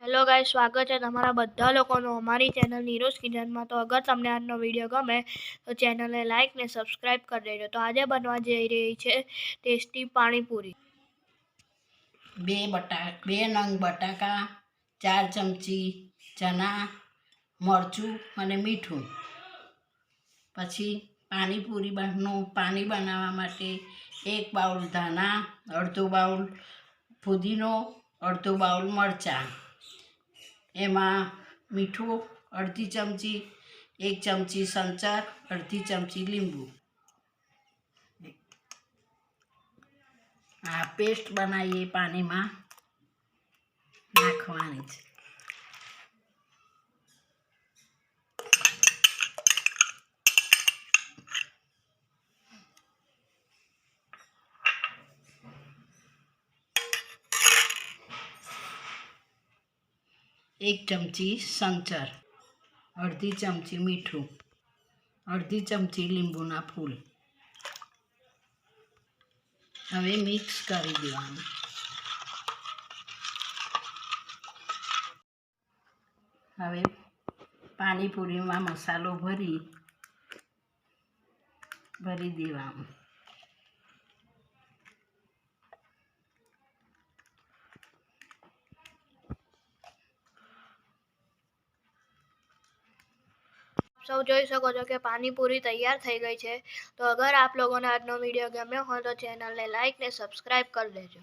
Hello guys, स्वागत है તમારા બધા લોકોનો અમારી ચેનલ નીરોઝ કિચનમાં। તો અગર તમને આજનો વિડીયો ગમે તો ચેનલને લાઈક ને સબસ્ક્રાઇબ કરી દેજો। તો આજે બનવા જઈ રહી છે ટેસ્ટી પાણીપુરી। બે નંગ બટાકા, 4 ચમચી ચણા, મરચું અને મીઠું। પછી પાણીપુરીનું પાણી બનાવવા માટે 1 બાઉલ ધાણા, અડધો બાઉલ ફુદીનો, અડધો બાઉલ મરચાં, એમાં મીઠું અડધી ચમચી, 1 ચમચી સંચર, અડધી ચમચી લીંબુ। આ પેસ્ટ બનાવીએ પાણીમાં નાખવાની છે। एक चमची संचर, अर्धी चमची मीठू, अर्धी चमची લીંબુના ફૂલ। હવે મિક્સ કરી દેવાનું। હવે પાણીપુરીમાં મસાલો ભરી દેવાનો। सब જોઈ શકો છો કે પાણીપુરી તૈયાર થઈ ગઈ છે। તો અગર આપ લોકોને આજનો વિડીયો ગમ્યો હોય તો ચેનલને લાઈક ને સબસ્ક્રાઇબ કરી દેજો।